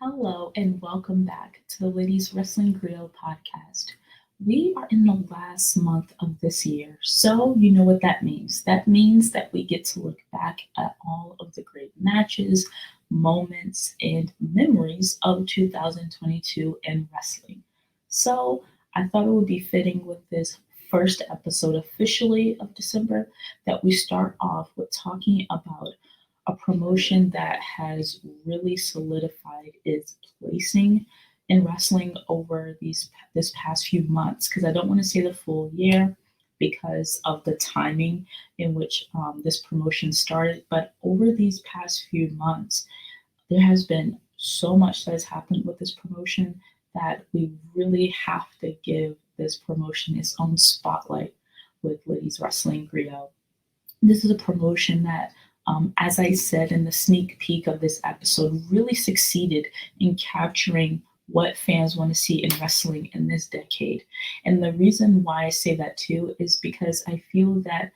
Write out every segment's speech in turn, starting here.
Hello and welcome back to the Ladies Wrestling Grio podcast. We are in the last month of this year, so you know what that means. That means that we get to look back at all of the great matches, moments, and memories of 2022 in wrestling. So I thought it would be fitting with this first episode officially of December that we start off with talking about a promotion that has really solidified its placing in wrestling over this past few months. Because I don't want to say the full year because of the timing in which this promotion started, but over these past few months, there has been so much that has happened with this promotion that we really have to give this promotion its own spotlight with Ladies Wrestling Grio. This is a promotion that, as I said in the sneak peek of this episode, really succeeded in capturing what fans want to see in wrestling in this decade. And the reason why I say that too is because I feel that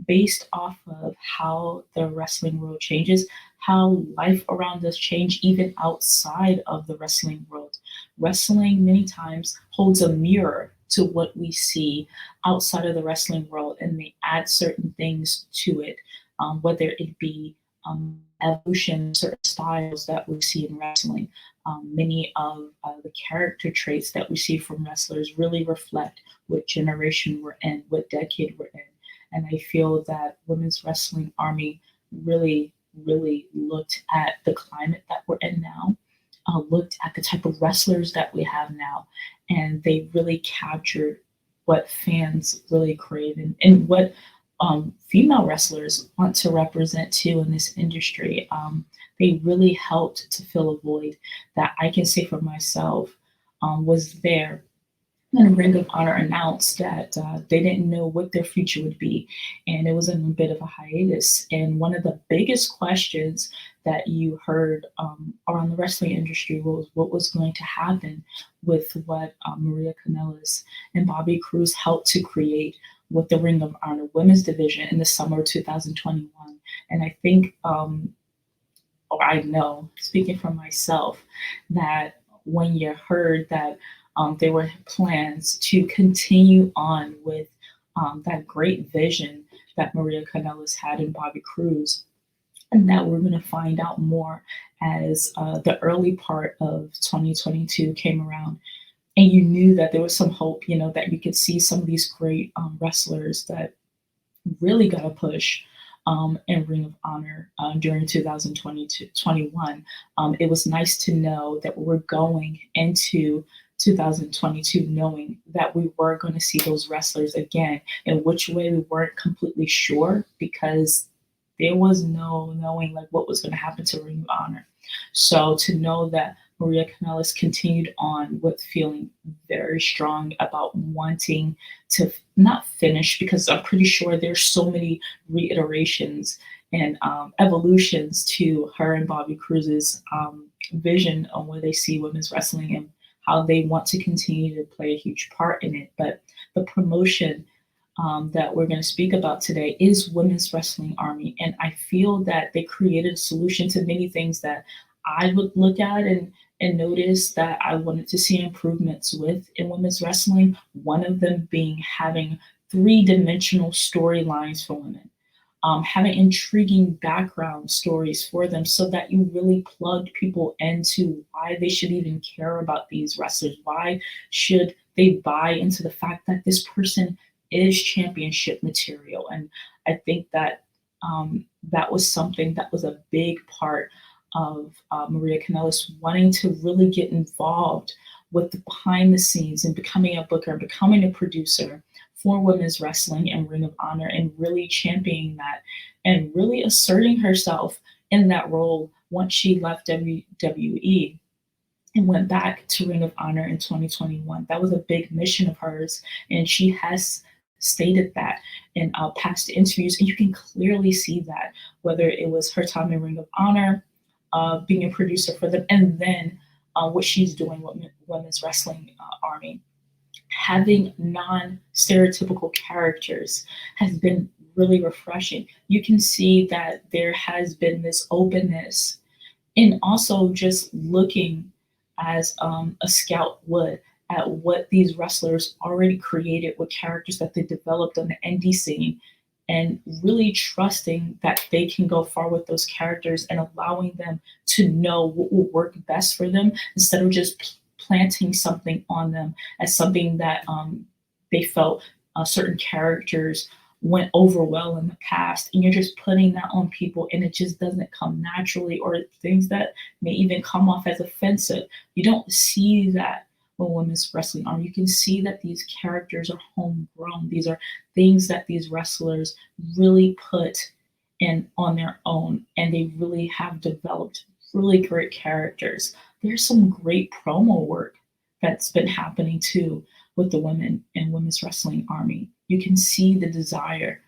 based off of how the wrestling world changes, how life around us change even outside of the wrestling world. Wrestling many times holds a mirror to what we see outside of the wrestling world, and they add certain things to it, whether it be evolution, certain styles that we see in wrestling. Many of the character traits that we see from wrestlers really reflect what generation we're in, what decade we're in. And I feel that Women's Wrestling Army really looked at the climate that we're in now, looked at the type of wrestlers that we have now, and they really captured what fans really crave and what female wrestlers want to represent too in this industry. They really helped to fill a void that I can say for myself was there when Ring of Honor announced that they didn't know what their future would be, and it was in a bit of a hiatus. And one of the biggest questions that you heard around the wrestling industry was what was going to happen with what Maria Kanellis and Bobby Cruz helped to create with the Ring of Honor women's division in the summer of 2021. And I think, or I know, speaking for myself, that when you heard that there were plans to continue on with that great vision that Maria Kanellis had in Bobby Cruz, and that we're going to find out more as the early part of 2022 came around. And you knew that there was some hope, that you could see some of these great wrestlers that really got a push in Ring of Honor during 2021. It was nice to know that we were going into 2022 knowing that we were going to see those wrestlers again. In which way we weren't completely sure because there was no knowing like what was going to happen to Ring of Honor. So to know that Maria Kanellis continued on with feeling very strong about wanting to not finish, because I'm pretty sure there's so many reiterations and evolutions to her and Bobby Cruz's vision on where they see women's wrestling and how they want to continue to play a huge part in it. But the promotion that we're going to speak about today is Women's Wrestling Army. And I feel that they created a solution to many things that I would look at and notice that I wanted to see improvements with in women's wrestling. One of them being having three-dimensional storylines for women, having intriguing background stories for them so that you really plugged people into why they should even care about these wrestlers. Why should they buy into the fact that this person is championship material? And I think that that was something that was a big part of Maria Kanellis wanting to really get involved with the behind the scenes and becoming a booker, becoming a producer for women's wrestling and Ring of Honor, and really championing that and really asserting herself in that role once she left WWE and went back to Ring of Honor in 2021. That was a big mission of hers, and she has stated that in past interviews, and you can clearly see that, whether it was her time in Ring of Honor, being a producer for them, and then what she's doing with Women's Wrestling Army. Having non-stereotypical characters has been really refreshing. You can see that there has been this openness And also just looking as a scout would at what these wrestlers already created with characters that they developed on the indie scene, and really trusting that they can go far with those characters and allowing them to know what will work best for them instead of just planting something on them as something that they felt certain characters went over well in the past, and you're just putting that on people and it just doesn't come naturally, or things that may even come off as offensive. You don't see that when women's wrestling on. You can see that these characters are homegrown. These are things that these wrestlers really put in on their own, and they really have developed really great characters. There's some great promo work that's been happening too with the women in women's wrestling army. You can see the desire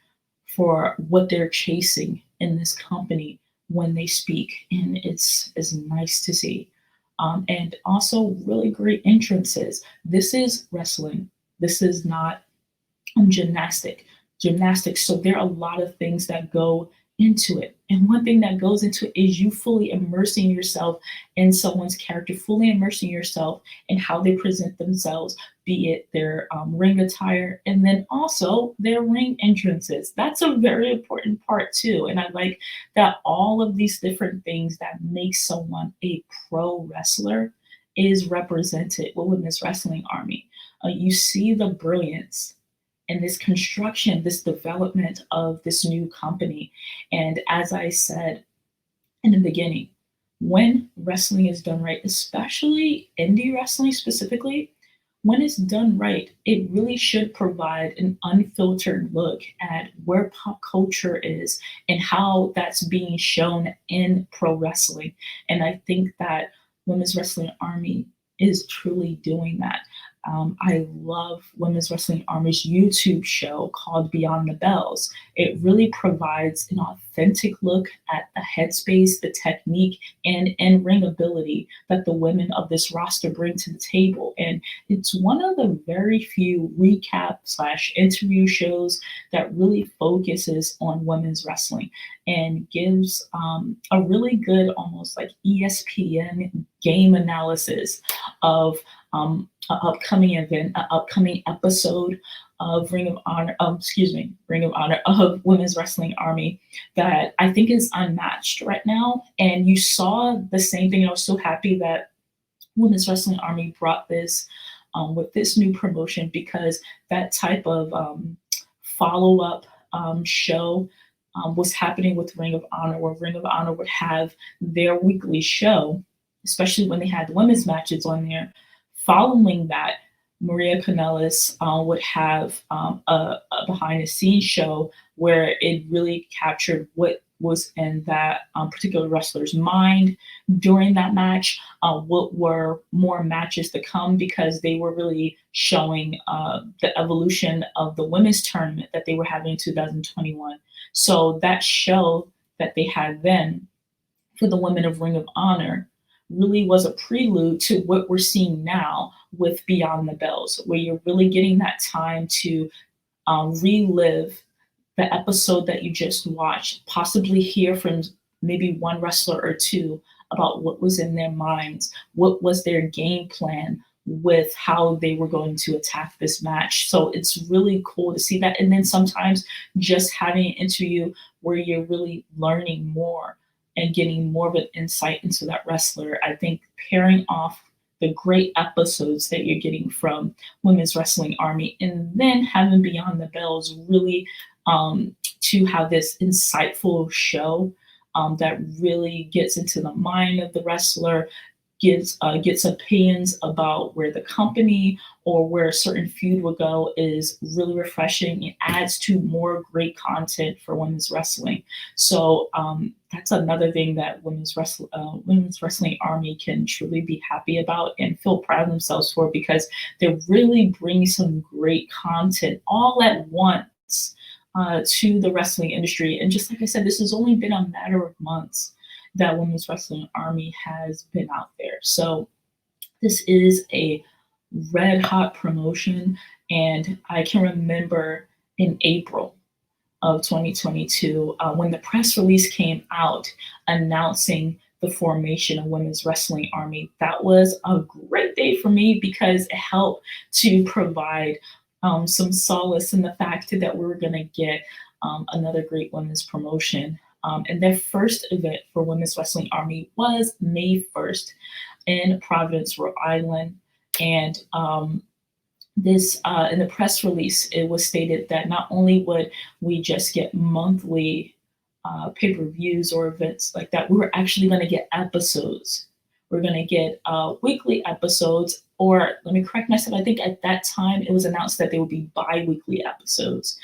for what they're chasing in this company when they speak, and it's nice to see. And also really great entrances. This is wrestling. This is not gymnastics. So there are a lot of things that go into it. And one thing that goes into it is you fully immersing yourself in someone's character, fully immersing yourself in how they present themselves, be it their ring attire, and then also their ring entrances. That's a very important part too. And I like that all of these different things that make someone a pro wrestler is represented within this wrestling army. You see the brilliance and this construction, this development of this new company. And as I said in the beginning, when wrestling is done right, especially indie wrestling specifically, when it's done right, it really should provide an unfiltered look at where pop culture is and how that's being shown in pro wrestling. And I think that Women's Wrestling Army is truly doing that. I love Women's Wrestling Army's YouTube show called Beyond the Bells. It really provides an authentic look at the headspace, the technique, and in-ring ability that the women of this roster bring to the table. And it's one of the very few recap slash interview shows that really focuses on women's wrestling and gives a really good, almost like ESPN game analysis of an upcoming event, an upcoming episode of Ring of Honor of Women's Wrestling Army that I think is unmatched right now. And you saw the same thing. I was so happy that Women's Wrestling Army brought this with this new promotion, because that type of follow-up show was happening with Ring of Honor, where Ring of Honor would have their weekly show, especially when they had the women's matches on there. Following that, Maria Kanellis would have a behind the scenes show where it really captured what was in that particular wrestler's mind during that match, what were more matches to come, because they were really showing the evolution of the women's tournament that they were having in 2021. So that show that they had then for the women of Ring of Honor really was a prelude to what we're seeing now with Beyond the Bells, where you're really getting that time to relive the episode that you just watched, possibly hear from maybe one wrestler or two about what was in their minds, what was their game plan with how they were going to attack this match. So it's really cool to see that. And then sometimes just having an interview where you're really learning more and getting more of an insight into that wrestler. I think pairing off the great episodes that you're getting from Women's Wrestling Army and then having Beyond the Bells really to have this insightful show that really gets into the mind of the wrestler, gets opinions about where the company or where a certain feud will go, is really refreshing. It adds to more great content for women's wrestling. So that's another thing that Women's Wrestling Army can truly be happy about and feel proud of themselves for, because they're really bringing some great content all at once to the wrestling industry. And just like I said, this has only been a matter of months that Women's Wrestling Army has been out there. So this is a red hot promotion. And I can remember in April of 2022, when the press release came out announcing the formation of Women's Wrestling Army. That was a great day for me because it helped to provide some solace in the fact that we were going to get another great women's promotion. And their first event for Women's Wrestling Army was May 1st in Providence, Rhode Island. And this in the press release, it was stated that not only would we just get monthly pay-per-views or events like that, we were actually going to get episodes. We're going to get weekly episodes, or let me correct myself. I think at that time it was announced that they would be bi-weekly episodes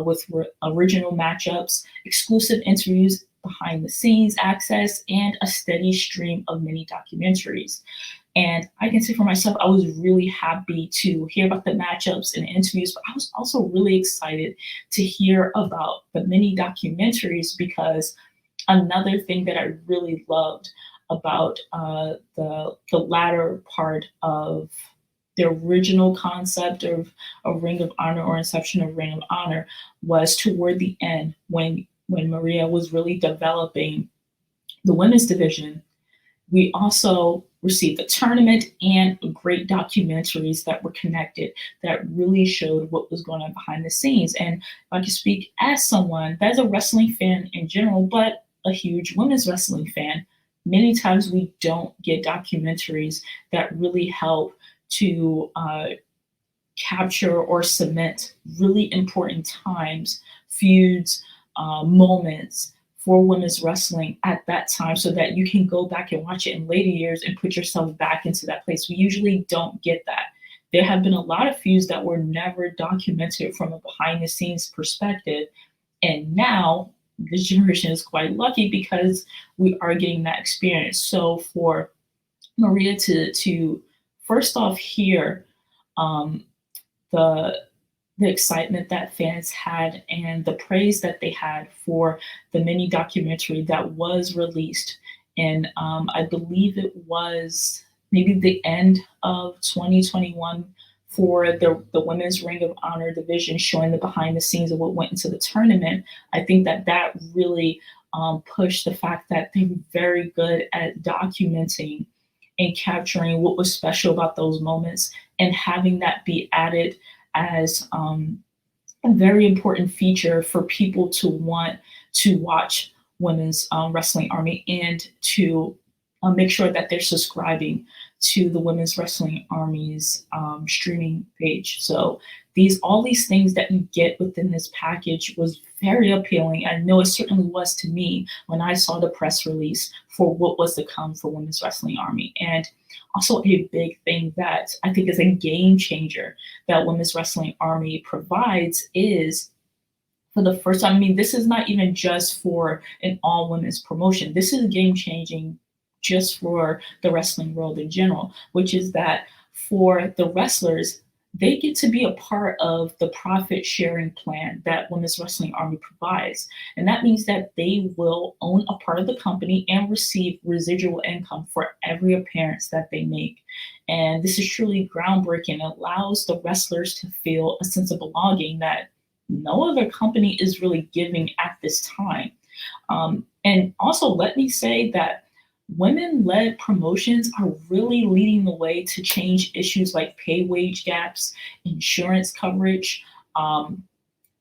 with original matchups, exclusive interviews, behind the scenes access, and a steady stream of mini documentaries. And I can say for myself, I was really happy to hear about the matchups and the interviews, but I was also really excited to hear about the mini documentaries because another thing that I really loved about the latter part of the original concept of a Ring of Honor or inception of Ring of Honor was toward the end when Maria was really developing the women's division. We also received the tournament and great documentaries that were connected that really showed what was going on behind the scenes. And if I can speak as someone that's a wrestling fan in general, but a huge women's wrestling fan, many times we don't get documentaries that really help to capture or cement really important times, feuds, moments for women's wrestling at that time so that you can go back and watch it in later years and put yourself back into that place. We usually don't get that. There have been a lot of feuds that were never documented from a behind the scenes perspective. And now this generation is quite lucky because we are getting that experience. So for Maria to first off hear the excitement that fans had and the praise that they had for the mini documentary that was released. And I believe it was maybe the end of 2021 for the Women's Ring of Honor division, showing the behind the scenes of what went into the tournament. I think that really pushed the fact that they were very good at documenting and capturing what was special about those moments and having that be added as a very important feature for people to want to watch Women's Wrestling Army and to make sure that they're subscribing to the Women's Wrestling Army's streaming page. So all these things that you get within this package was very appealing. I know it certainly was to me when I saw the press release for what was to come for Women's Wrestling Army. And also a big thing that I think is a game changer that Women's Wrestling Army provides is, for the first time, I mean, this is not even just for an all women's promotion. This is game changing just for the wrestling world in general, which is that for the wrestlers, they get to be a part of the profit sharing plan that Women's Wrestling Army provides. And that means that they will own a part of the company and receive residual income for every appearance that they make. And this is truly groundbreaking. It allows the wrestlers to feel a sense of belonging that no other company is really giving at this time. And also, let me say that women-led promotions are really leading the way to change issues like pay wage gaps, insurance coverage,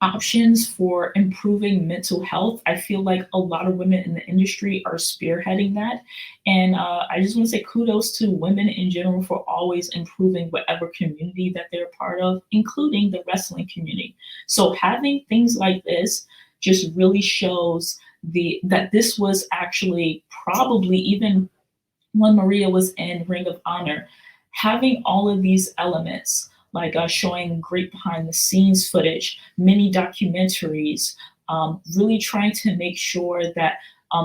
options for improving mental health. I feel like a lot of women in the industry are spearheading that. And I just want to say kudos to women in general for always improving whatever community that they're part of, including the wrestling community. So having things like this just really shows that this was actually probably, even when Maria was in Ring of Honor, having all of these elements like showing great behind the scenes footage, mini documentaries, really trying to make sure that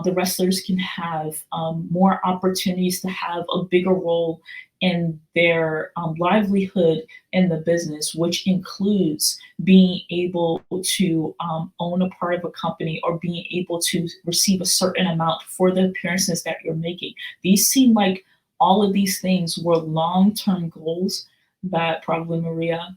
the wrestlers can have more opportunities to have a bigger role in their livelihood in the business, which includes being able to own a part of a company or being able to receive a certain amount for the appearances that you're making. These seem like all of these things were long-term goals that probably Maria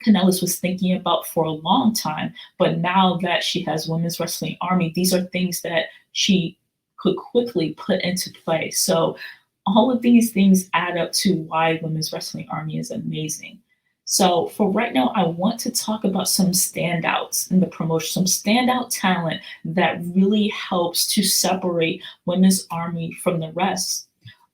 Kanellis was thinking about for a long time. But now that she has Women's Wrestling Army, these are things that she could quickly put into play. So all of these things add up to why Women's Wrestling Army is amazing. So for right now, I want to talk about some standouts in the promotion, some standout talent that really helps to separate Women's Army from the rest,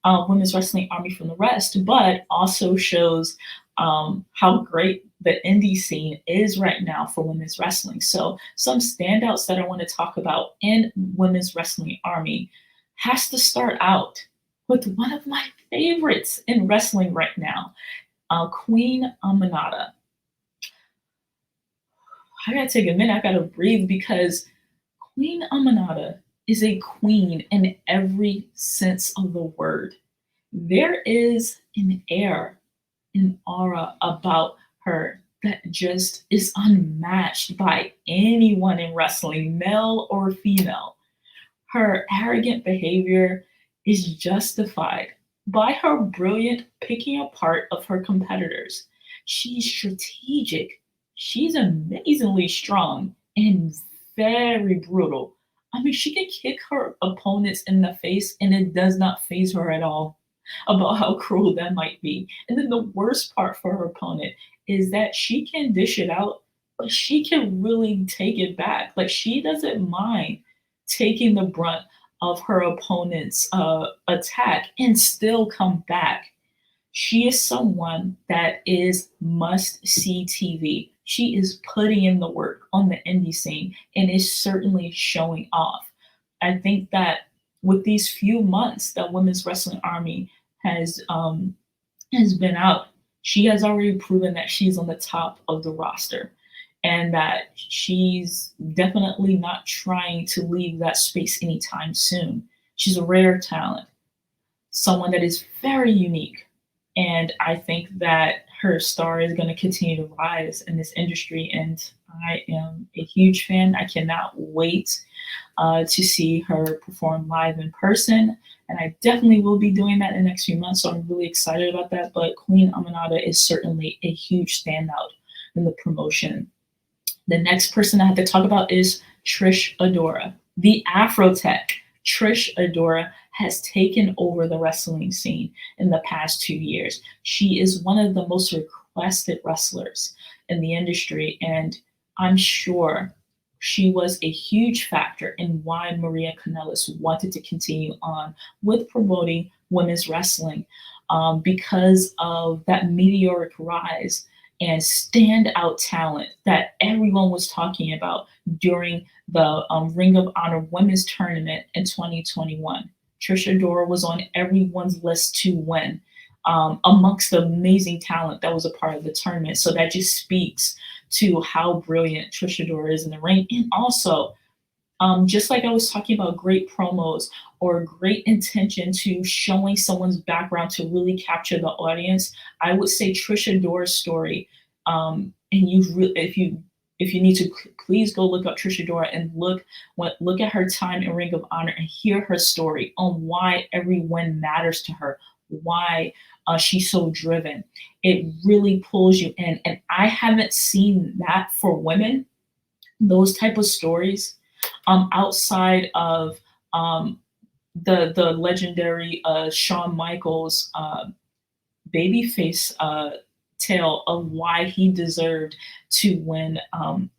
Women's Wrestling Army from the rest, but also shows how great the indie scene is right now for women's wrestling. So some standouts that I want to talk about in Women's Wrestling Army has to start out with one of my favorites in wrestling right now, Queen Amanada. I gotta take a minute, I gotta breathe because Queen Amanada is a queen in every sense of the word. There is an air, an aura about her that just is unmatched by anyone in wrestling, male or female. Her arrogant behavior is justified by her brilliant picking apart of her competitors. She's strategic, she's amazingly strong, and very brutal. I mean, she can kick her opponents in the face and it does not faze her at all about how cruel that might be. And then the worst part for her opponent is that she can dish it out, but she can really take it back. Like she doesn't mind taking the brunt of her opponent's attack and still come back. She is someone that is must see TV. She is putting in the work on the indie scene and is certainly showing off. I think that with these few months that Women's Wrestling Army has has been out, she has already proven that she's on the top of the roster and that she's definitely not trying to leave that space anytime soon. She's a rare talent, someone that is very unique. And I think that her star is going to continue to rise in this industry. And I am a huge fan. I cannot wait to see her perform live in person. And I definitely will be doing that in the next few months. So I'm really excited about that. But Queen Amanada is certainly a huge standout in the promotion. The next person I have to talk about is Trish Adora, the Afrotech. Trish Adora has taken over the wrestling scene in the past 2 years. She is one of the most requested wrestlers in the industry, and I'm sure she was a huge factor in why Maria Kanellis wanted to continue on with promoting women's wrestling because of that meteoric rise and standout talent that everyone was talking about during the Ring of Honor Women's Tournament in 2021. Trisha Adora was on everyone's list to win amongst the amazing talent that was a part of the tournament. So that just speaks to how brilliant Trisha Adora is in the ring. And also, just like I was talking about great promos or great intention to showing someone's background to really capture the audience, I would say Trisha Adora's story. And if you need to, please go look up Trisha Adora and look at her time in Ring of Honor and hear her story on why every win matters to her, why she's so driven. It really pulls you in, and I haven't seen that for women. Those type of stories outside of the legendary Shawn Michaels babyface tale of why he deserved to win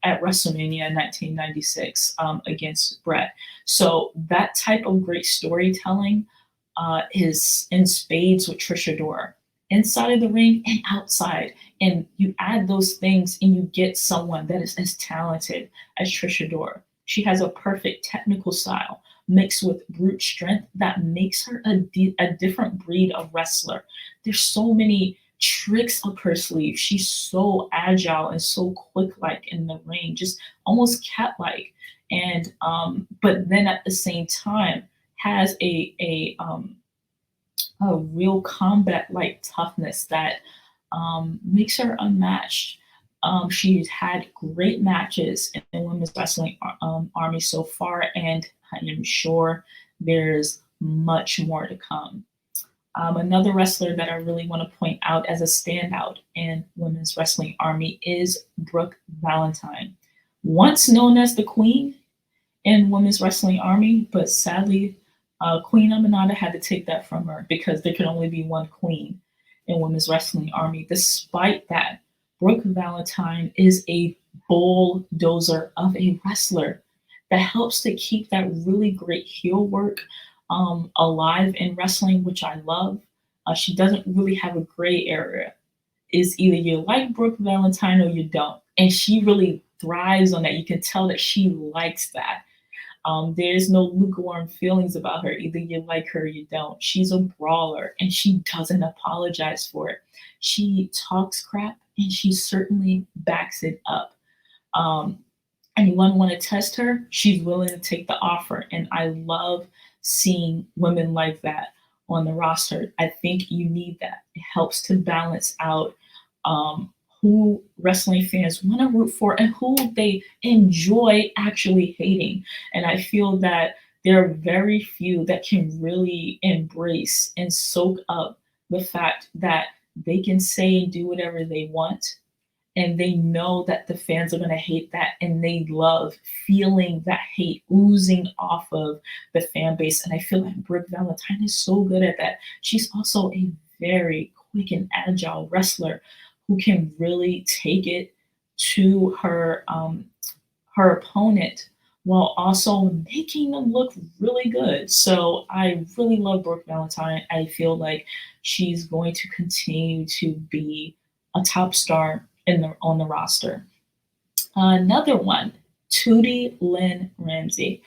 at WrestleMania 1996 against Brett. So that type of great storytelling is in spades with Trisha Adora, inside of the ring and outside. And you add those things and you get someone that is as talented as Trisha Adora. She has a perfect technical style mixed with brute strength that makes her a different breed of wrestler. There's so many tricks up her sleeve. She's so agile and so quick-like in the ring, just almost cat-like. And but then at the same time has a real combat-like toughness that makes her unmatched. She's had great matches in the Women's Wrestling Army so far, and I am sure there's much more to come. Another wrestler that I really want to point out as a standout in Women's Wrestling Army is Brooke Valentine. Once known as the Queen in Women's Wrestling Army, but sadly Queen Aminata had to take that from her because there can only be one queen in women's wrestling army. Despite that, Brooke Valentine is a bulldozer of a wrestler that helps to keep that really great heel work alive in wrestling, which I love. She doesn't really have a gray area. Is either you like Brooke Valentine or you don't. And she really thrives on that. You can tell that she likes that. There's no lukewarm feelings about her. Either you like her or you don't. She's a brawler and she doesn't apologize for it. She talks crap and she certainly backs it up. Um, Anyone want to test her? She's willing to take the offer. And I love seeing women like that on the roster. I think you need that. It helps to balance out who wrestling fans want to root for and who they enjoy actually hating. And I feel that there are very few that can really embrace and soak up the fact that they can say and do whatever they want and they know that the fans are going to hate that and they love feeling that hate oozing off of the fan base. And I feel like Brooke Valentine is so good at that. She's also a very quick and agile wrestler who can really take it to her opponent while also making them look really good. So I really love Brooke Valentine. I feel like she's going to continue to be a top star on the roster. Another one, Tootie Lynn Ramsey.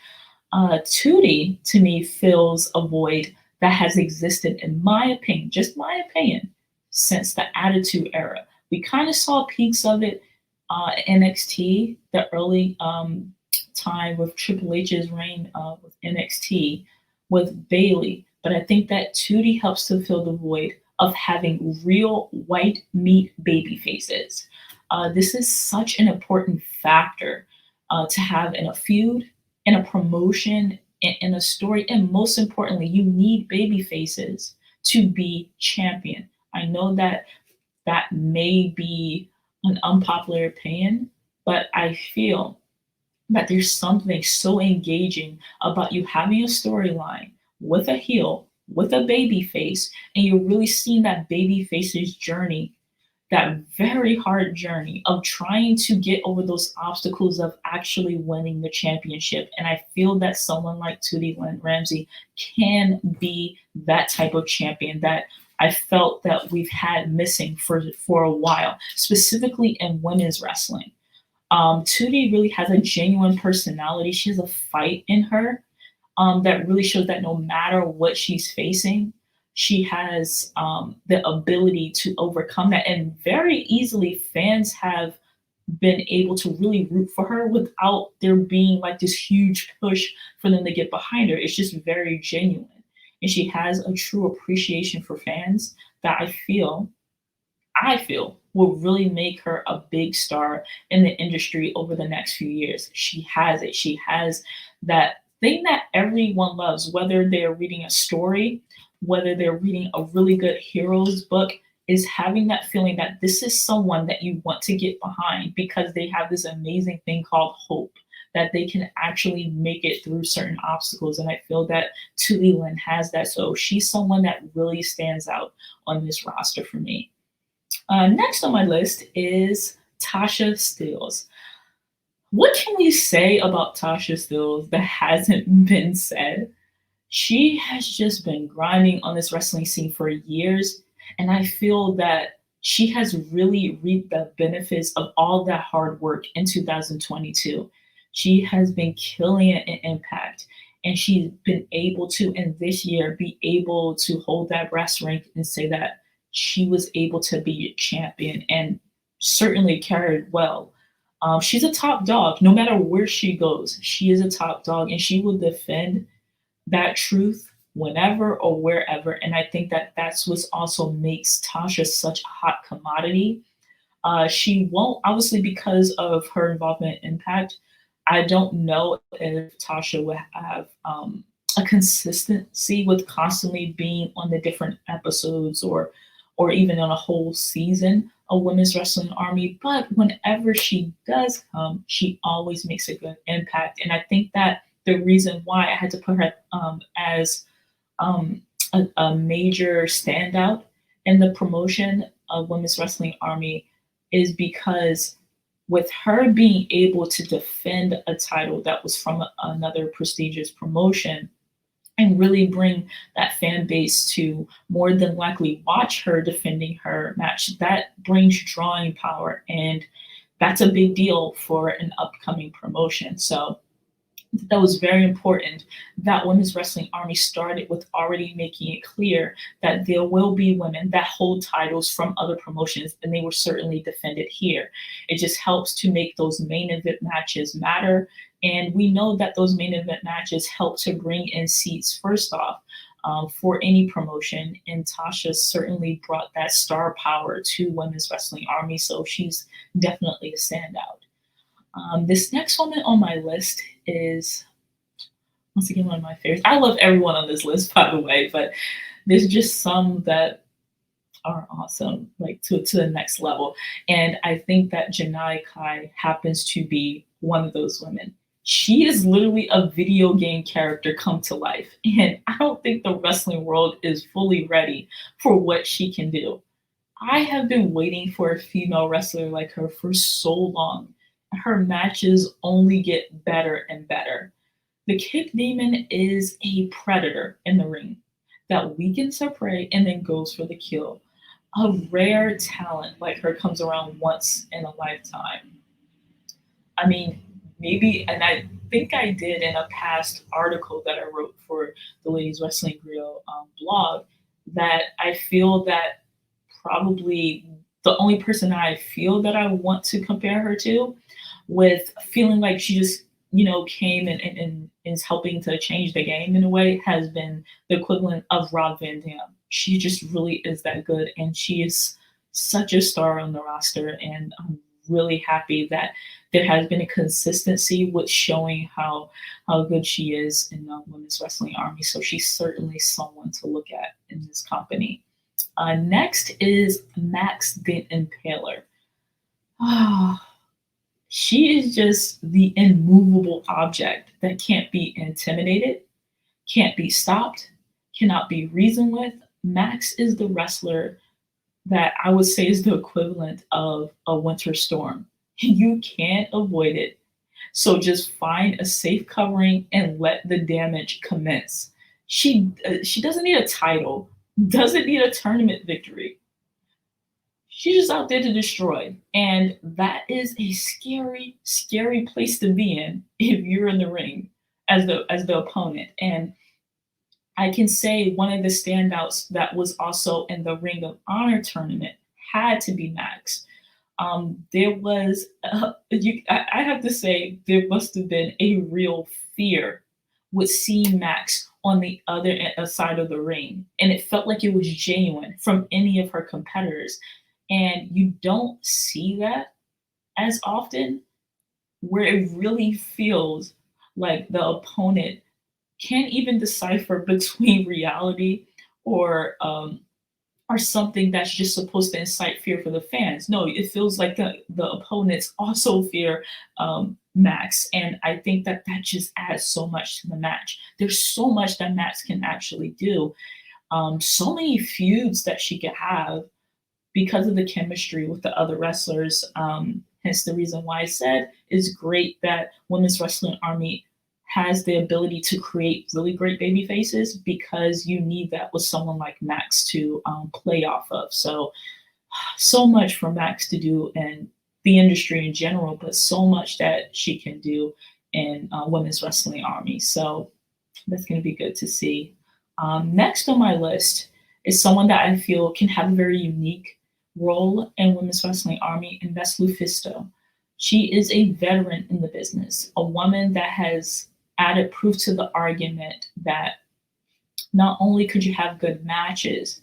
Tootie, to me, fills a void that has existed, in my opinion, just my opinion, since the Attitude Era. We kind of saw peaks of it NXT, the early time with Triple H's reign with NXT, with Bailey. But I think that Tootie helps to fill the void of having real white meat baby faces. This is such an important factor to have in a feud, in a promotion, in a story, and most importantly, you need baby faces to be champion. I know that that may be an unpopular opinion, but I feel that there's something so engaging about you having a storyline with a heel, with a baby face, and you're really seeing that baby face's journey, that very hard journey of trying to get over those obstacles of actually winning the championship. And I feel that someone like Tootie Lynn Ramsey can be that type of champion that I felt that we've had missing for a while, specifically in women's wrestling. Tootie really has a genuine personality. She has a fight in her that really shows that no matter what she's facing, she has the ability to overcome that. And very easily, fans have been able to really root for her without there being like this huge push for them to get behind her. It's just very genuine. And she has a true appreciation for fans that I feel will really make her a big star in the industry over the next few years. She has it. She has that thing that everyone loves, whether they're reading a story, whether they're reading a really good heroes book, is having that feeling that this is someone that you want to get behind because they have this amazing thing called hope that they can actually make it through certain obstacles. And I feel that Tootie Lynn has that. So she's someone that really stands out on this roster for me. Next on my list is Tasha Steelz. What can we say about Tasha Steelz that hasn't been said? She has just been grinding on this wrestling scene for years, and I feel that she has really reaped the benefits of all that hard work in 2022. She has been killing it in Impact, and she's been able to, in this year, be able to hold that brass rank and say that she was able to be a champion and certainly carried well. She's a top dog. No matter where she goes, she is a top dog, and she will defend that truth whenever or wherever. And I think that that's what also makes Tasha such a hot commodity. She won't, obviously, because of her involvement in Impact. I don't know if Tasha will have a consistency with constantly being on the different episodes or even on a whole season of Women's Wrestling Army. But whenever she does come, she always makes a good impact. And I think that the reason why I had to put her as um, a major standout in the promotion of Women's Wrestling Army is because with her being able to defend a title that was from another prestigious promotion and really bring that fan base to more than likely watch her defending her match, that brings drawing power. And that's a big deal for an upcoming promotion. So that was very important that Women's Wrestling Army started with already making it clear that there will be women that hold titles from other promotions, and they were certainly defended here. It just helps to make those main event matches matter. And we know that those main event matches help to bring in seats, first off, for any promotion. And Tasha certainly brought that star power to Women's Wrestling Army, so she's definitely a standout. This next woman on my list is once again one of my favorites. I love everyone on this list, by the way, but there's just some that are awesome, like to the next level. And I think that Janai Kai happens to be one of those women. She is literally a video game character come to life. And I don't think the wrestling world is fully ready for what she can do. I have been waiting for a female wrestler like her for so long. Her matches only get better and better. The Kick Demon is a predator in the ring that weakens her prey and then goes for the kill. A rare talent like her comes around once in a lifetime. I mean, maybe, and I think I did in a past article that I wrote for the Ladies Wrestling Grio blog, that I feel that probably the only person I feel that I want to compare her to, with feeling like she just, came and is helping to change the game in a way, has been the equivalent of Rob Van Dam. She just really is that good, and she is such a star on the roster. And I'm really happy that there has been a consistency with showing how good she is in the Women's Wrestling Army. So she's certainly someone to look at in this company. Next is Max the Impaler. Ah, she is just the immovable object that can't be intimidated, can't be stopped, cannot be reasoned with. Max is the wrestler that I would say is the equivalent of a winter storm. You can't avoid it. So just find a safe covering and let the damage commence. She doesn't need a title, doesn't need a tournament victory. She's just out there to destroy. And that is a scary, scary place to be in if you're in the ring as the opponent. And I can say one of the standouts that was also in the Ring of Honor tournament had to be Max. There was, I have to say, there must have been a real fear with seeing Max on the other side of the ring. And it felt like it was genuine from any of her competitors. And you don't see that as often, where it really feels like the opponent can't even decipher between reality or or something that's just supposed to incite fear for the fans. No, it feels like the opponents also fear Max, and I think that that just adds so much to the match. There's so much that Max can actually do. So many feuds that she could have because of the chemistry with the other wrestlers. Hence the reason why I said it's great that Women's Wrestling Army has the ability to create really great baby faces, because you need that with someone like Max to play off of. So much for Max to do in the industry in general, but so much that she can do in Women's Wrestling Army. So that's going to be good to see. Next on my list is someone that I feel can have a very unique role in Women's Wrestling Army, and that's Lufisto. She is a veteran in the business, a woman that has added proof to the argument that not only could you have good matches,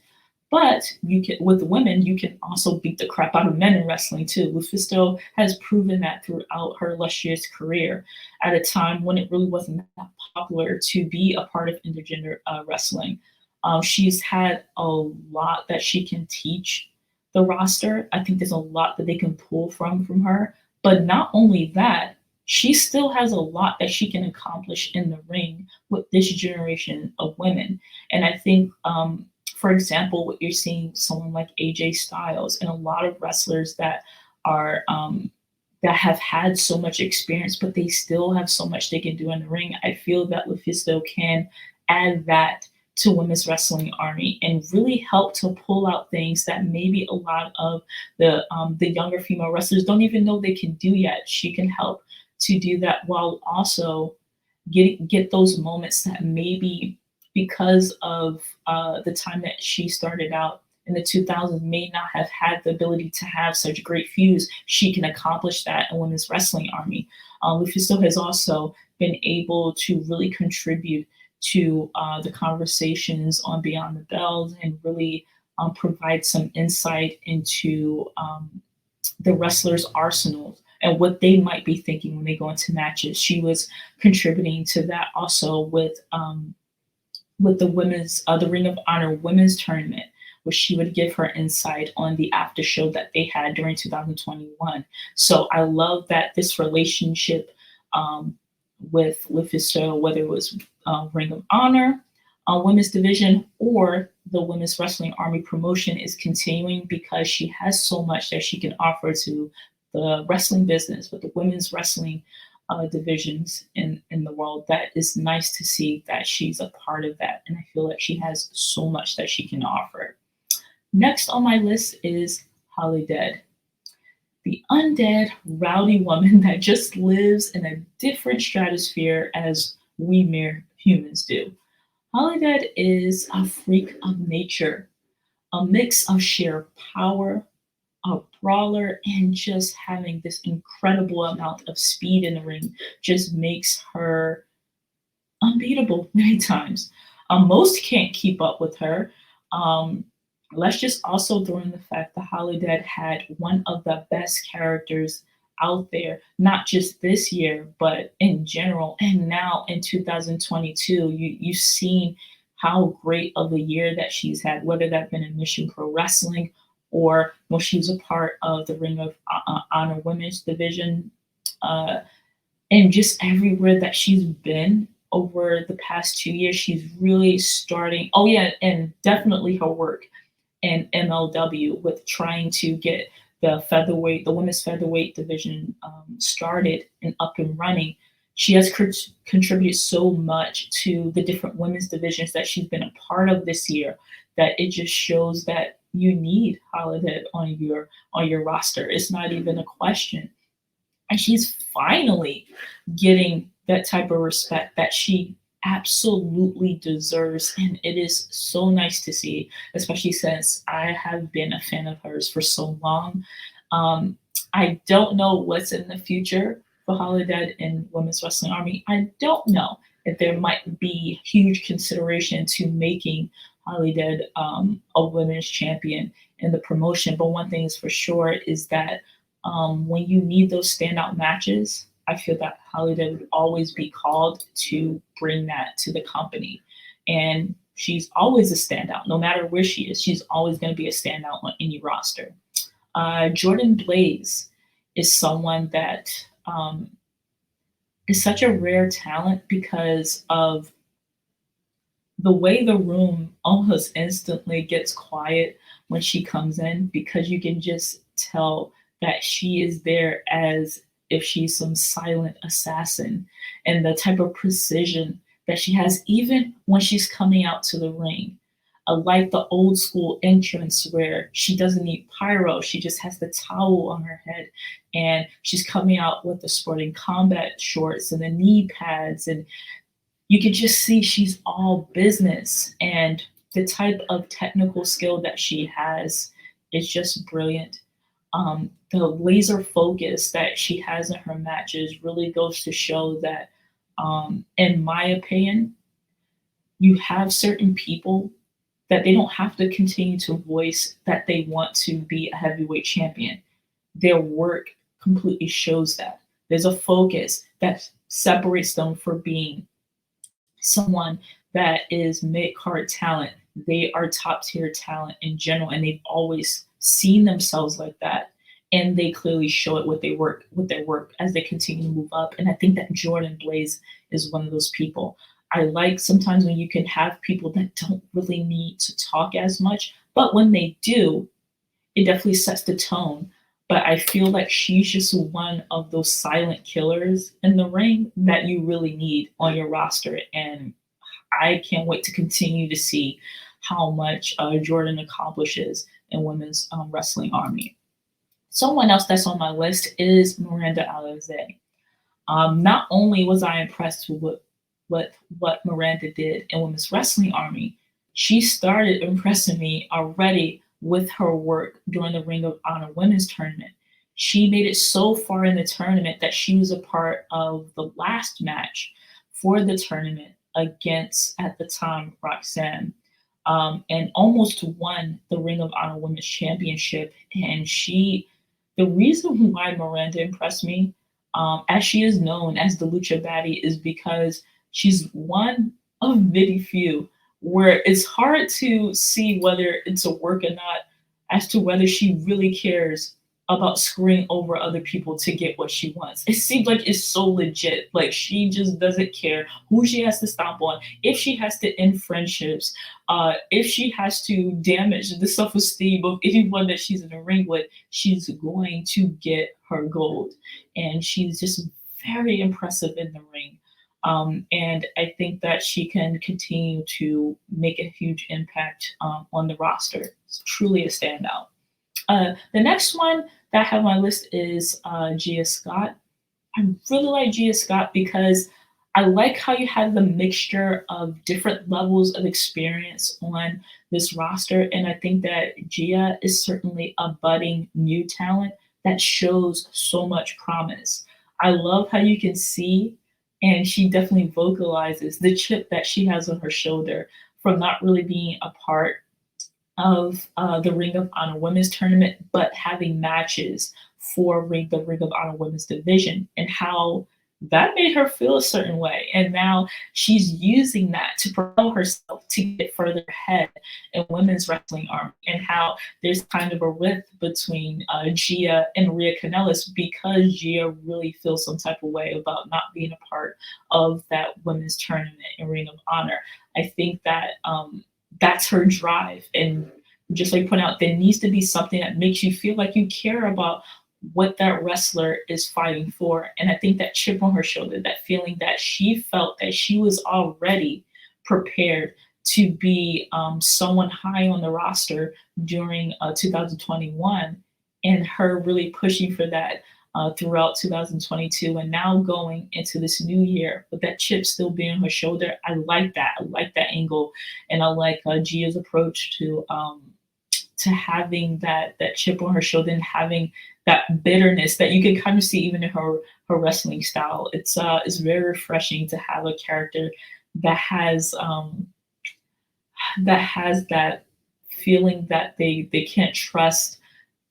but you can, with women, you can also beat the crap out of men in wrestling too. Lufisto has proven that throughout her illustrious career, at a time when it really wasn't that popular to be a part of intergender wrestling. She's had a lot that she can teach the roster. I think there's a lot that they can pull from her. But not only that, she still has a lot that she can accomplish in the ring with this generation of women. And I think, for example, what you're seeing someone like AJ Styles and a lot of wrestlers that are that have had so much experience, but they still have so much they can do in the ring. I feel that Lufisto can add that to women's wrestling army and really help to pull out things that maybe a lot of the younger female wrestlers don't even know they can do yet. She can help to do that while also get those moments that maybe because of the time that she started out in the 2000s may not have had the ability to have such great feuds. She can accomplish that in women's wrestling army. Lufisto has also been able to really contribute to the conversations on Beyond the Bells and really provide some insight into the wrestlers' arsenals and what they might be thinking when they go into matches. She was contributing to that also with the women's the Ring of Honor women's tournament, where she would give her insight on the after show that they had during 2021. So I love that this relationship with Lufisto, whether it was Ring of Honor, women's division, or the Women's Wrestling Army promotion, is continuing because she has so much that she can offer to the wrestling business with the women's wrestling divisions in the world. That is nice to see that she's a part of that. And I feel like she has so much that she can offer. Next on my list is Holly Dead, the undead, rowdy woman that just lives in a different stratosphere as we mere humans do. Holly Dead is a freak of nature, a mix of sheer power, a brawler, and just having this incredible amount of speed in the ring just makes her unbeatable many times. Most can't keep up with her. Um, let's just also throw in the fact that Holly Dead had one of the best characters out there, not just this year, but in general. And now in 2022, you've seen how great of a year that she's had, whether that been in Mission Pro Wrestling or when she was a part of the Ring of Honor Women's Division, uh, and just everywhere that she's been over the past 2 years, she's really starting. Oh yeah, and definitely her work in MLW with trying to get the women's featherweight division started and up and running. She has contributed so much to the different women's divisions that she's been a part of this year that it just shows that you need Holiday on your roster. It's not even a question. And she's finally getting that type of respect that she absolutely deserves. And it is so nice to see, especially since I have been a fan of hers for so long. I don't know what's in the future for Holiday in Women's Wrestling Army. I don't know if there might be huge consideration to making Holiday a women's champion in the promotion. But one thing is for sure is that when you need those standout matches, I feel that Holiday would always be called to bring that to the company. And she's always a standout, no matter where she is. She's always going to be a standout on any roster. Jordan Blaze is someone that is such a rare talent because of the way the room almost instantly gets quiet when she comes in, because you can just tell that she is there as if she's some silent assassin, and the type of precision that she has even when she's coming out to the ring. Like the old school entrance where she doesn't need pyro, she just has the towel on her head and she's coming out with the sporting combat shorts and the knee pads, and you can just see she's all business, and the type of technical skill that she has is just brilliant. The laser focus that she has in her matches really goes to show that, in my opinion, you have certain people that they don't have to continue to voice that they want to be a heavyweight champion. Their work completely shows that. There's a focus that separates them from being someone that is mid-card talent. They are top tier talent in general, and they've always seen themselves like that. and they clearly show it with their work as they continue to move up. And I think that Jordan Blaze is one of those people. I like sometimes when you can have people that don't really need to talk as much, but when they do, it definitely sets the tone. But I feel like she's just one of those silent killers in the ring that you really need on your roster. And I can't wait to continue to see how much Jordan accomplishes in women's wrestling army. Someone else that's on my list is Miranda Alizé. Not only was I impressed with what Miranda did in Women's Wrestling Army, she started impressing me already with her work during the Ring of Honor Women's Tournament. She made it so far in the tournament that she was a part of the last match for the tournament against, at the time, Roxanne, and almost won the Ring of Honor Women's Championship. And the reason why Miranda impressed me, as she is known as the Lucha Baddie, is because she's one of very few where it's hard to see whether it's a work or not as to whether she really cares about screwing over other people to get what she wants. It seems like it's so legit. Like she just doesn't care who she has to stomp on, if she has to end friendships, if she has to damage the self-esteem of anyone that she's in a ring with, she's going to get her gold. And she's just very impressive in the ring. And I think that she can continue to make a huge impact on the roster. It's truly a standout. The next one that I have on my list is Gia Scott. I really like Gia Scott because I like how you have the mixture of different levels of experience on this roster. And I think that Gia is certainly a budding new talent that shows so much promise. I love how you can see, and she definitely vocalizes the chip that she has on her shoulder from not really being a part of the Ring of Honor Women's Tournament, but having matches for the Ring of Honor Women's Division, and how that made her feel a certain way. And now she's using that to propel herself to get further ahead in women's wrestling army, and how there's kind of a rift between Gia and Rhea Kanellis because Gia really feels some type of way about not being a part of that women's tournament in Ring of Honor. I think that that's her drive. And just like point out, there needs to be something that makes you feel like you care about what that wrestler is fighting for. And I think that chip on her shoulder, that feeling that she felt that she was already prepared to be someone high on the roster during 2021, and her really pushing for that throughout 2022, and now going into this new year with that chip still being on her shoulder. I like that. I like that angle, and I like Gia's approach to having that chip on her shoulder and having that bitterness that you can kind of see even in her wrestling style. It's very refreshing to have a character that has that feeling that they can't trust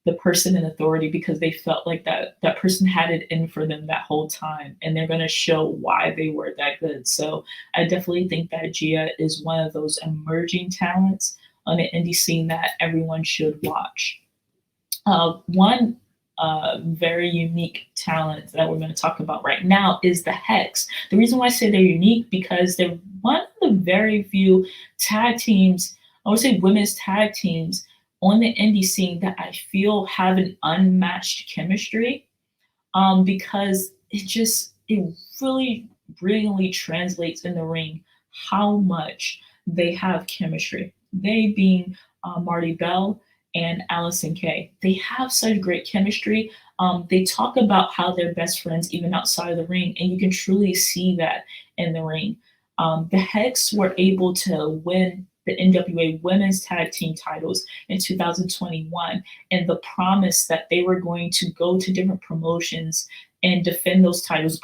the person in authority because they felt like that person had it in for them that whole time, and they're going to show why they were that good. So I definitely think that Gia is one of those emerging talents on the indie scene that everyone should watch. One very unique talent that we're going to talk about right now is the Hex. The reason why I say they're unique because they're one of the very few tag teams, I would say women's tag teams on the indie scene that I feel have an unmatched chemistry, because it really brilliantly translates in the ring how much they have chemistry. They being Marty Bell and Allison Kay. They have such great chemistry. They talk about how they're best friends even outside of the ring, and you can truly see that in the ring. The Hex were able to win the NWA Women's Tag Team titles in 2021, and the promise that they were going to go to different promotions and defend those titles,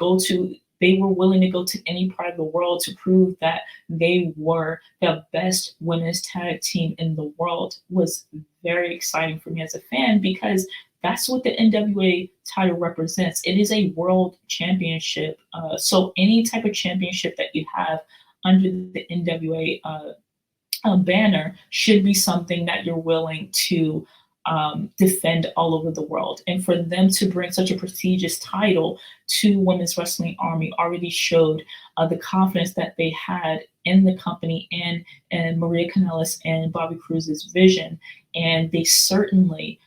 they were willing to go to any part of the world to prove that they were the best women's tag team in the world, was very exciting for me as a fan, because that's what the NWA title represents. It is a world championship. So any type of championship that you have under the NWA banner should be something that you're willing to defend all over the world. And for them to bring such a prestigious title to Women's Wrestling Army already showed the confidence that they had in the company and Maria Kanellis and Bobby Cruz's vision. And they certainly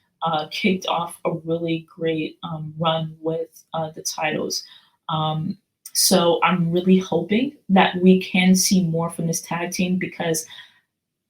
kicked off a really great run with the titles. Um, so I'm really hoping that we can see more from this tag team because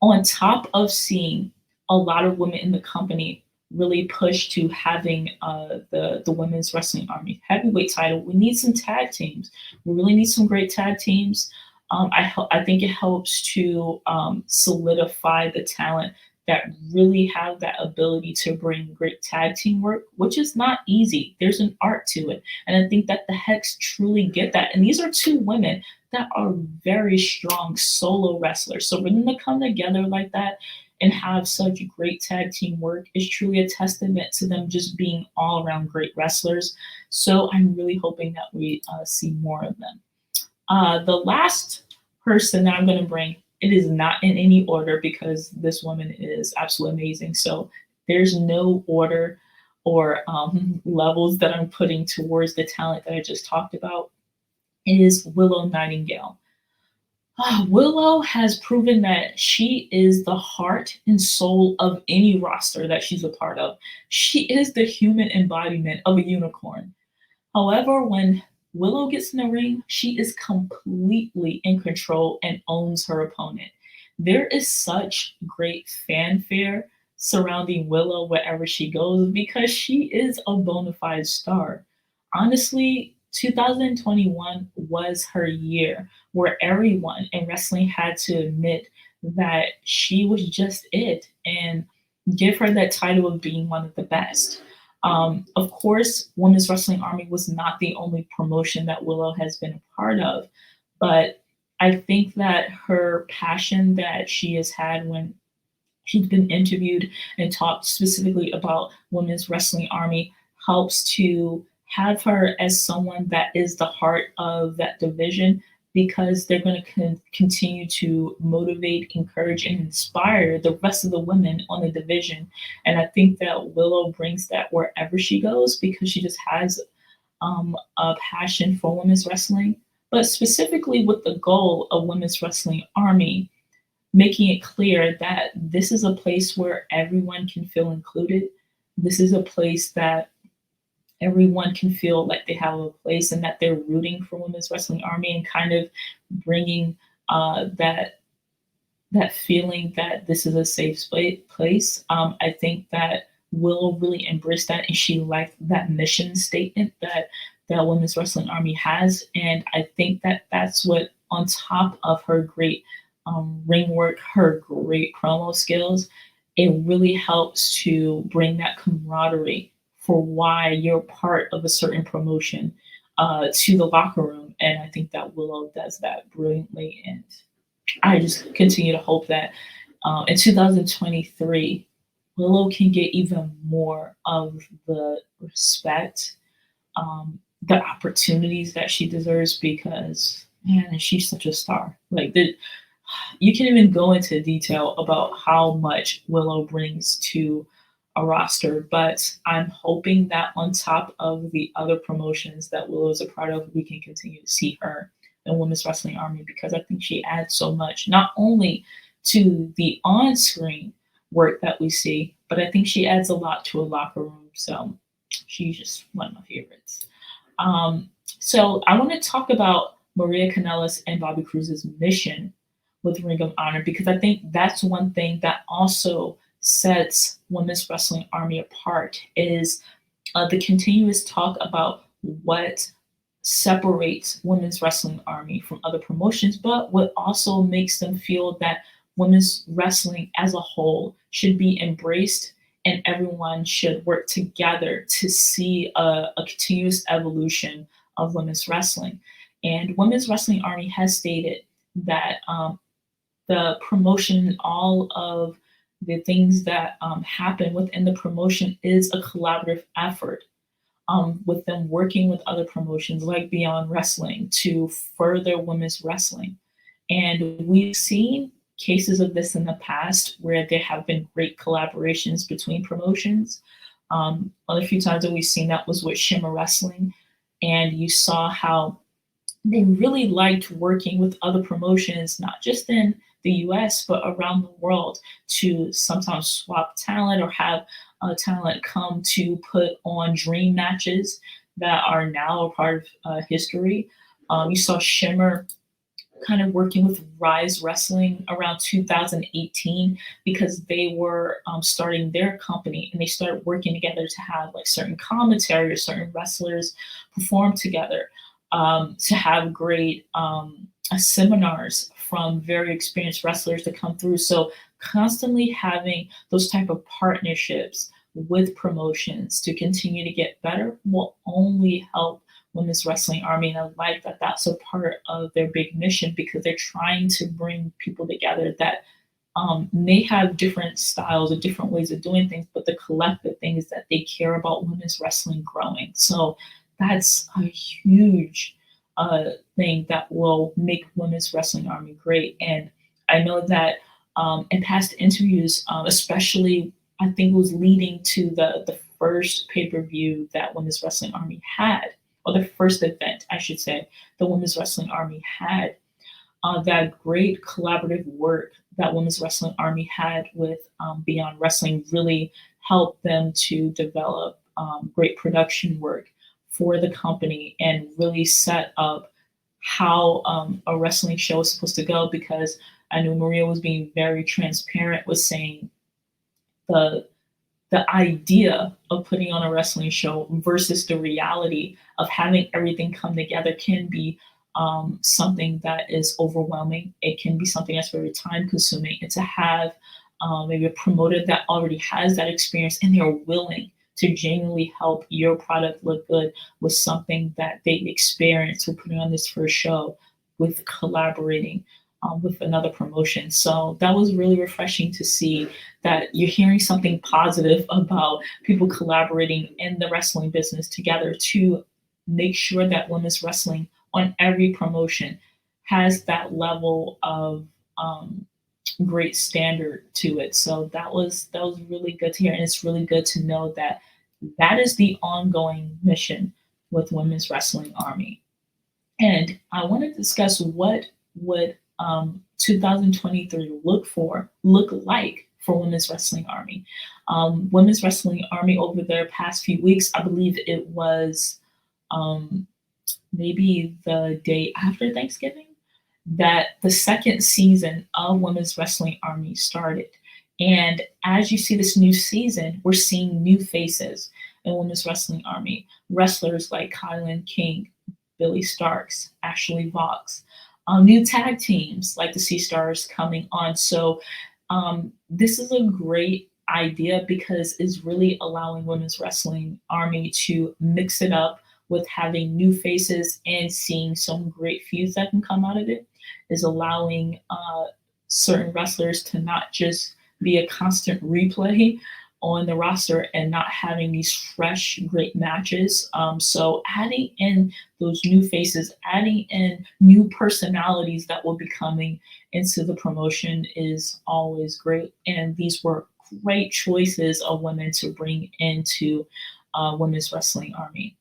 on top of seeing a lot of women in the company really push to having the women's wrestling army heavyweight title, we need some tag teams. We really need some great tag teams. I think it helps to solidify the talent that really have that ability to bring great tag team work, which is not easy. There's an art to it. And I think that the Hex truly get that. And these are two women that are very strong solo wrestlers. So for them to come together like that and have such great tag team work is truly a testament to them just being all around great wrestlers. So I'm really hoping that we see more of them. The last person that I'm going to bring, it is not in any order because this woman is absolutely amazing. So there's no order or levels that I'm putting towards the talent that I just talked about. It is Willow Nightingale. Willow has proven that she is the heart and soul of any roster that she's a part of. She is the human embodiment of a unicorn. However, when Willow gets in the ring, she is completely in control and owns her opponent. There is such great fanfare surrounding Willow wherever she goes because she is a bona fide star. Honestly, 2021 was her year where everyone in wrestling had to admit that she was just it and give her that title of being one of the best. Of course, Women's Wrestling Army was not the only promotion that Willow has been a part of, but I think that her passion that she has had when she's been interviewed and talked specifically about Women's Wrestling Army helps to have her as someone that is the heart of that division because they're going to continue to motivate, encourage, and inspire the rest of the women on the division. And I think that Willow brings that wherever she goes because she just has a passion for women's wrestling, but specifically with the goal of Women's Wrestling Army, making it clear that this is a place where everyone can feel included. This is a place that everyone can feel like they have a place and that they're rooting for Women's Wrestling Army and kind of bringing that feeling that this is a safe place. I think that Willow really embraced that, and she liked that mission statement that Women's Wrestling Army has, and I think that that's what, on top of her great ring work, her great promo skills, it really helps to bring that camaraderie for why you're part of a certain promotion to the locker room, and I think that Willow does that brilliantly, and I just continue to hope that in 2023, Willow can get even more of the respect, the opportunities that she deserves because, man, she's such a star. Like, you can even go into detail about how much Willow brings to a roster, but I'm hoping that on top of the other promotions that Willow is a part of, we can continue to see her in Women's Wrestling Army because I think she adds so much, not only to the on-screen work that we see, but I think she adds a lot to a locker room. So she's just one of my favorites. So I want to talk about Maria Kanellis and Bobby Cruz's mission with Ring of Honor because I think that's one thing that also sets Women's Wrestling Army apart is the continuous talk about what separates Women's Wrestling Army from other promotions, but what also makes them feel that women's wrestling as a whole should be embraced and everyone should work together to see a continuous evolution of women's wrestling. And Women's Wrestling Army has stated that the promotion, all of the things that happen within the promotion is a collaborative effort with them working with other promotions like Beyond Wrestling to further women's wrestling. And we've seen cases of this in the past where there have been great collaborations between promotions. One of the few times that we've seen that was with Shimmer Wrestling, and you saw how they really liked working with other promotions, not just in the US, but around the world to sometimes swap talent or have talent come to put on dream matches that are now a part of history. You saw Shimmer kind of working with Rise Wrestling around 2018 because they were starting their company and they started working together to have like certain commentary or certain wrestlers perform together, to have great seminars from very experienced wrestlers to come through. So constantly having those type of partnerships with promotions to continue to get better will only help Women's Wrestling Army. And I like that that's a part of their big mission because they're trying to bring people together that may have different styles or different ways of doing things, but the collective thing is that they care about women's wrestling growing. So that's a huge thing that will make Women's Wrestling Army great. And I know that in past interviews, especially I think it was leading to the first pay per view that Women's Wrestling Army had, or the first event, I should say, the Women's Wrestling Army had, that great collaborative work that Women's Wrestling Army had with Beyond Wrestling really helped them to develop great production work for the company and really set up how a wrestling show is supposed to go. Because I knew Maria was being very transparent with saying the the idea of putting on a wrestling show versus the reality of having everything come together can be something that is overwhelming. It can be something that's very time consuming. And to have maybe a promoter that already has that experience and they're willing to genuinely help your product look good with something that they experienced with putting on this first show, with collaborating with another promotion. So that was really refreshing to see that you're hearing something positive about people collaborating in the wrestling business together to make sure that women's wrestling on every promotion has that level of great standard to it. So that was really good to hear, and it's really good to know that that is the ongoing mission with Women's Wrestling Army. And I want to discuss what would 2023 look like for Women's Wrestling Army. Women's Wrestling Army over their past few weeks, I believe it was um, maybe the day after Thanksgiving, that the second season of Women's Wrestling Army started. And as you see this new season, we're seeing new faces in Women's Wrestling Army. Wrestlers like Kylan King, Billy Starks, Ashley Vox, new tag teams like the Sea Stars coming on. So this is a great idea because it's really allowing Women's Wrestling Army to mix it up with having new faces and seeing some great feuds that can come out of it. Is allowing certain wrestlers to not just be a constant replay on the roster and not having these fresh, great matches. So adding in those new faces, adding in new personalities that will be coming into the promotion is always great. And these were great choices of women to bring into Women's Wrestling Army.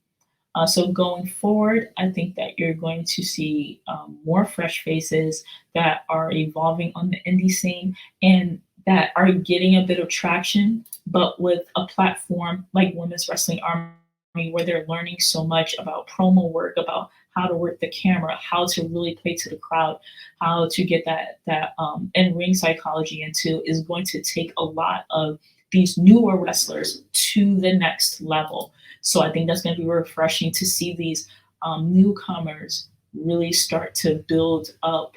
So going forward, I think that you're going to see more fresh faces that are evolving on the indie scene and that are getting a bit of traction, but with a platform like Women's Wrestling Army, where they're learning so much about promo work, about how to work the camera, how to really play to the crowd, how to get that in-ring psychology into, is going to take a lot of these newer wrestlers to the next level. So I think that's going to be refreshing to see these newcomers really start to build up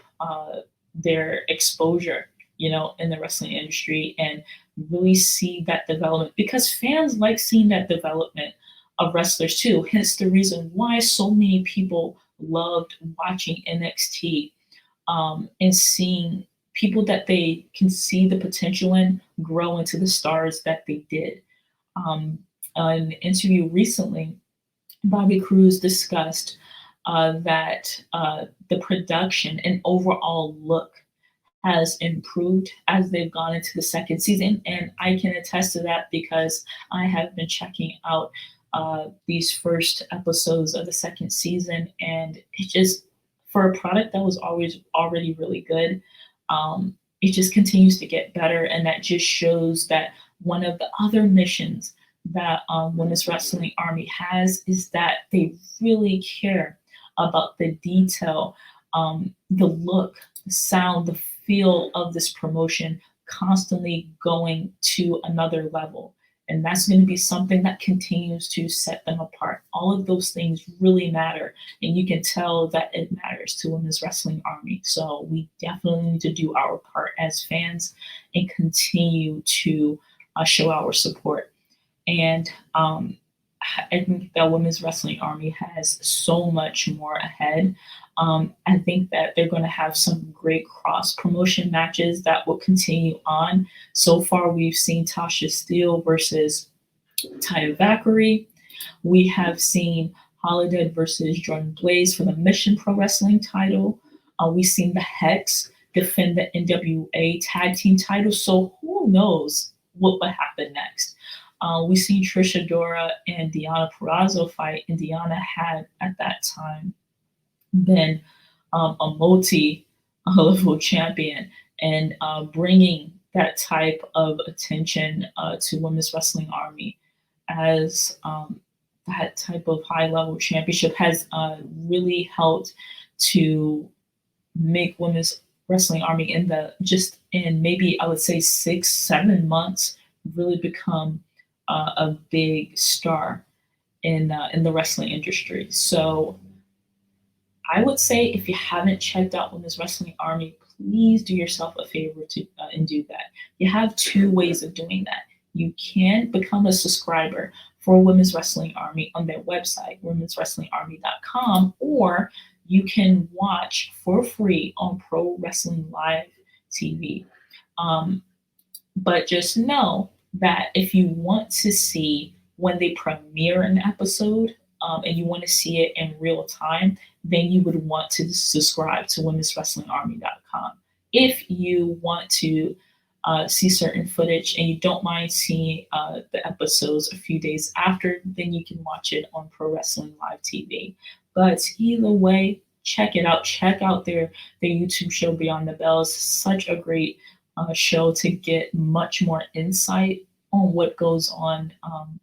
their exposure, in the wrestling industry and really see that development because fans like seeing that development of wrestlers too. Hence the reason why so many people loved watching NXT and seeing people that they can see the potential in grow into the stars that they did. In an interview recently, Bobby Cruz discussed that the production and overall look has improved as they've gone into the second season. And I can attest to that because I have been checking out these first episodes of the second season, and it just, for a product that was always already really good, it just continues to get better. And that just shows that one of the other missions that Women's Wrestling Army has is that they really care about the detail, the look, the sound, the feel of this promotion constantly going to another level. And that's going to be something that continues to set them apart. All of those things really matter. And you can tell that it matters to Women's Wrestling Army. So we definitely need to do our part as fans and continue to show our support. And I think that Women's Wrestling Army has so much more ahead. I think that they're going to have some great cross promotion matches that will continue on. So far, we've seen Tasha Steele versus Taya Valkyrie. We have seen Holiday versus Jordan Blaze for the Mission Pro Wrestling title. We've seen the Hex defend the NWA tag team title. So who knows what will happen next? We've seen Trish Adora and Deonna Purrazzo fight, and Deonna had at that time been a multi-level champion, and bringing that type of attention to Women's Wrestling Army as that type of high-level championship has really helped to make Women's Wrestling Army in maybe I would say 6-7 months really become a big star in the wrestling industry. So I would say if you haven't checked out Women's Wrestling Army, please do yourself a favor to and do that. You have two ways of doing that. You can become a subscriber for Women's Wrestling Army on their website, womenswrestlingarmy.com, or you can watch for free on Pro Wrestling Live TV. But just know that if you want to see when they premiere an episode, and you want to see it in real time, then you would want to subscribe to womenswrestlingarmy.com. If you want to see certain footage and you don't mind seeing the episodes a few days after, then you can watch it on Pro Wrestling Live TV. But either way, check it out. Check out their YouTube show, Beyond the Bells. Such a great show to get much more insight on what goes on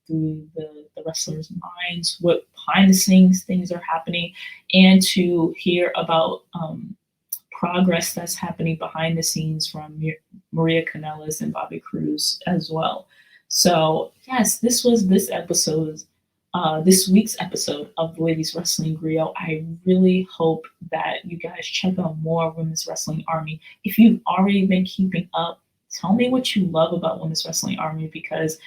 through the wrestlers' minds, what behind the scenes things are happening, and to hear about progress that's happening behind the scenes from Maria Kanellis and Bobby Cruz as well. So yes, this was this week's episode of Ladies Wrestling Grio. I really hope that you guys check out more Women's Wrestling Army. If you've already been keeping up, tell me what you love about Women's Wrestling Army, because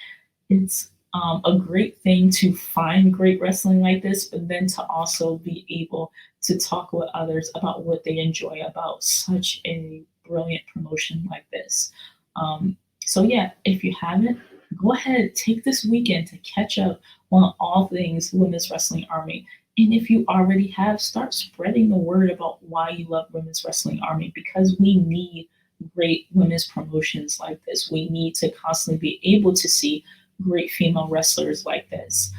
it's a great thing to find great wrestling like this, but then to also be able to talk with others about what they enjoy about such a brilliant promotion like this. So yeah, if you haven't, go ahead, take this weekend to catch up on all things Women's Wrestling Army. And if you already have, start spreading the word about why you love Women's Wrestling Army, because we need great women's promotions like this. We need to constantly be able to see great female wrestlers like this.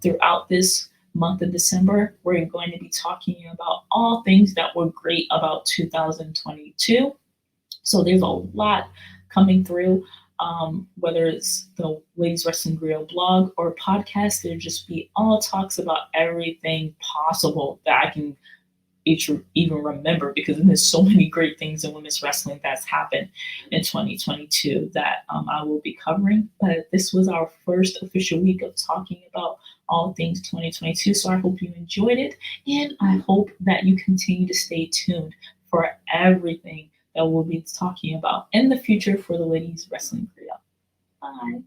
Throughout this month of December, we're going to be talking about all things that were great about 2022. So there's a lot coming through, whether it's the Ladies Wrestling Grio blog or podcast. There'll just be all talks about everything possible that I can even remember, because there's so many great things in women's wrestling that's happened in 2022 that I will be covering. But this was our first official week of talking about all things 2022. So I hope you enjoyed it, and I hope that you continue to stay tuned for everything that we'll be talking about in the future for the Ladies Wrestling Grio. Bye.